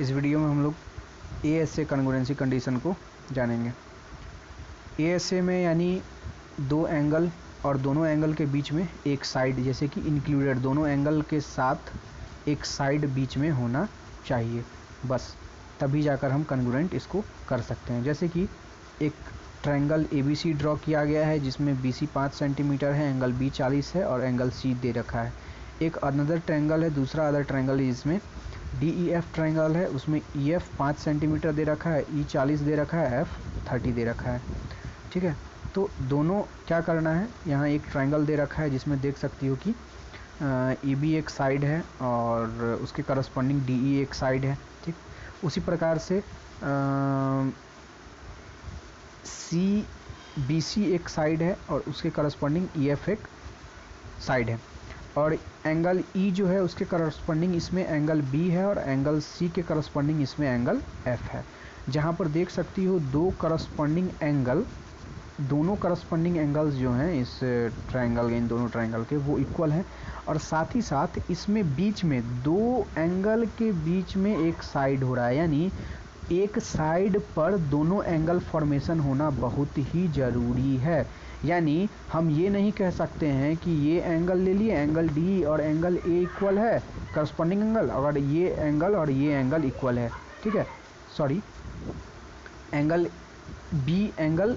इस वीडियो में हम लोग ASA कॉन्ग्रुएंसी कंडीशन को जानेंगे। ASA में यानी दो एंगल और दोनों एंगल के बीच में एक साइड, जैसे कि इंक्लूडेड, दोनों एंगल के साथ एक साइड बीच में होना चाहिए, बस तभी जाकर हम कॉन्ग्रुएंट इसको कर सकते हैं। जैसे कि एक ट्रायंगल ABC ड्रॉ किया गया है जिसमें BC 5 सेंटीमीटर है, एंगल B 40 है और एंगल C दे रखा है। एक अनदर ट्रायंगल है, दूसरा अदर ट्रायंगल है जिसमें DEF ट्रायंगल है, उसमें EF 5 सेंटीमीटर दे रखा है, E 40 दे रखा है, F 30 दे रखा है। ठीक है, तो दोनों क्या करना है, यहाँ एक ट्रायंगल दे रखा है जिसमें देख सकती हो कि EB एक साइड है और उसके करस्पॉन्डिंग DE एक साइड है। ठीक, उसी प्रकार से BC एक साइड है और उसके करस्पॉन्डिंग EF एक साइड है, और एंगल E जो है उसके करस्पॉन्डिंग इसमें एंगल B है और एंगल C के करस्पॉन्डिंग इसमें एंगल F है। जहाँ पर देख सकती हो दोनों करस्पॉन्डिंग एंगल्स जो हैं इस ट्रायंगल के, इन दोनों ट्रायंगल के, वो इक्वल हैं, और साथ ही साथ इसमें बीच में दो एंगल के बीच में एक साइड हो रहा है, यानी एक साइड पर दोनों एंगल फॉर्मेशन होना बहुत ही ज़रूरी है। यानी हम ये नहीं कह सकते हैं कि ये एंगल ले लिए, एंगल D और एंगल A इक्वल है करस्पॉन्डिंग एंगल, अगर ये एंगल और ये एंगल इक्वल है, ठीक है, sorry, angle B angle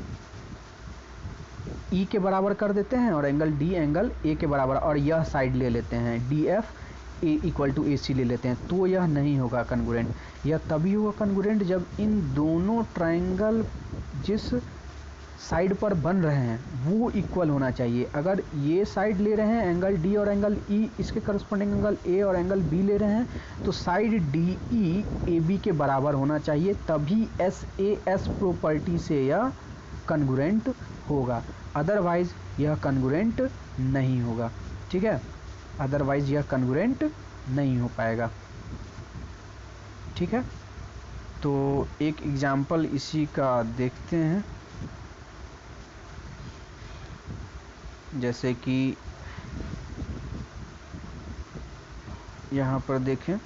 E के बराबर कर देते हैं और एंगल D एंगल A के बराबर, और यह साइड ले लेते हैं DF A equal to AC ले लेते हैं, तो यह नहीं होगा कॉन्ग्रुएंट। यह तभी होगा कॉन्ग्रुएंट जब इन दोनों ट्रायंगल जिस साइड पर बन रहे हैं वो इक्वल होना चाहिए। अगर ये साइड ले रहे हैं एंगल D और एंगल E, इसके करस्पॉन्डिंग एंगल A और एंगल B ले रहे हैं, तो साइड DE AB के बराबर होना चाहिए, तभी SAS प्रॉपर्टी से यह कॉन्ग्रुएंट होगा, अदरवाइज यह कॉन्ग्रुएंट नहीं होगा। ठीक है, अदरवाइज यह कॉन्ग्रुएंट नहीं हो पाएगा। ठीक है, तो एक एग्जाम्पल इसी का देखते हैं। जैसे कि यहाँ पर देखें,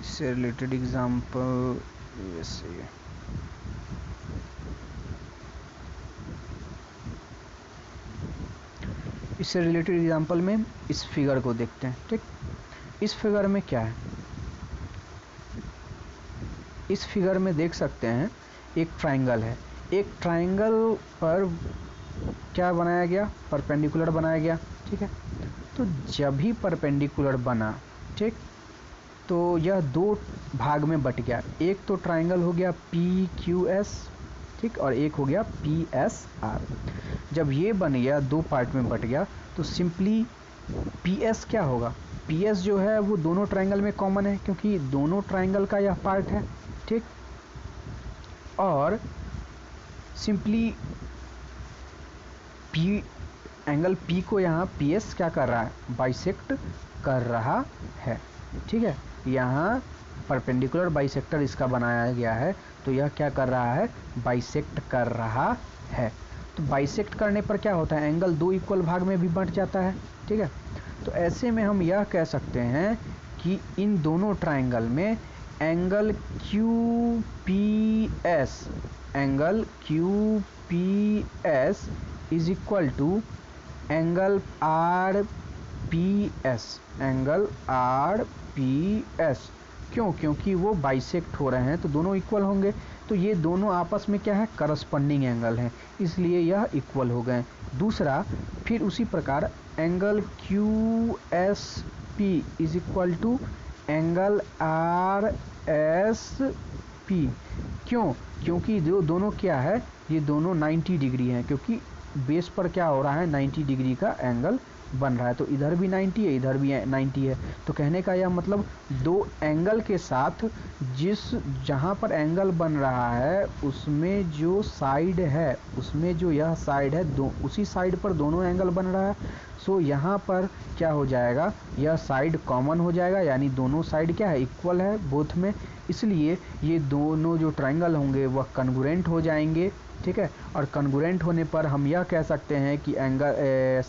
इससे रिलेटेड एग्जाम्पल वैसे इससे रिलेटेड एग्जाम्पल में इस फिगर को देखते हैं। ठीक, इस फिगर में क्या है, इस फिगर में देख सकते हैं एक ट्रायंगल है, एक ट्रायंगल पर क्या बनाया गया, परपेंडिकुलर बनाया गया। ठीक है, तो जब भी परपेंडिकुलर बना, ठीक, तो यह दो भाग में बट गया, एक तो ट्रायंगल हो गया PQS, ठीक, और एक हो गया PSR। जब ये बन गया, दो पार्ट में बट गया, तो सिंपली PS क्या होगा, PS जो है वो दोनों ट्रायंगल में कॉमन है क्योंकि दोनों ट्रायंगल का यह पार्ट है। ठीक, और सिंपली एंगल P को यहाँ PS क्या कर रहा है, बाइसेक्ट कर रहा है। ठीक है, यहाँ परपेंडिकुलर बाइसेक्टर इसका बनाया गया है, तो यह क्या कर रहा है, बाइसेक्ट कर रहा है। तो बाइसेक्ट करने पर क्या होता है, एंगल दो इक्वल भाग में भी बंट जाता है। ठीक है, तो ऐसे में हम यह कह सकते हैं कि इन दोनों ट्रायंगल में angle QPS is equal to angle RPS। क्यों, क्योंकि वो बाइसेक्ट हो रहे हैं तो दोनों इक्वल होंगे, तो ये दोनों आपस में क्या है, करस्पॉन्डिंग एंगल हैं, इसलिए यह इक्वल हो गए। दूसरा, फिर उसी प्रकार angle QSP is equal to angle RSP। क्यों, क्योंकि जो दोनों क्या है, ये दोनों 90 डिग्री हैं, क्योंकि बेस पर क्या हो रहा है, 90 डिग्री का एंगल बन रहा है, तो इधर भी 90 है, इधर भी 90 है। तो कहने का यह मतलब दो एंगल के साथ जहाँ पर एंगल बन रहा है उसमें जो साइड है, उसमें जो यह साइड है, उसी साइड पर दोनों एंगल बन रहा है। सो यहाँ पर क्या हो जाएगा, यह साइड कॉमन हो जाएगा, यानी दोनों साइड क्या है, इक्वल है बोथ में, इसलिए ये दोनों जो ट्रायंगल होंगे वह कॉन्ग्रुएंट हो जाएंगे। ठीक है। और कन्गुरेंट होने पर हम यह कह सकते हैं कि angle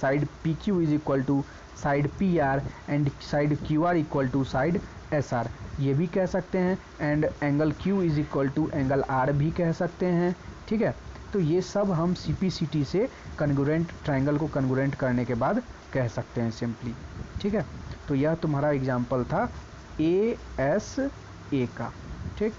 side P Q is equal to side P R and side Q R equal to side S R, ये भी कह सकते हैं। And angle Q is equal to angle R भी कह सकते हैं, ठीक है। तो ये सब हम CPCT से कन्गुरेंट ट्रायंगल को कन्गुरेंट करने के बाद कह सकते हैं सिंपली, ठीक है। तो यह तुम्हारा एग्जाम्पल था ASA का, ठीक।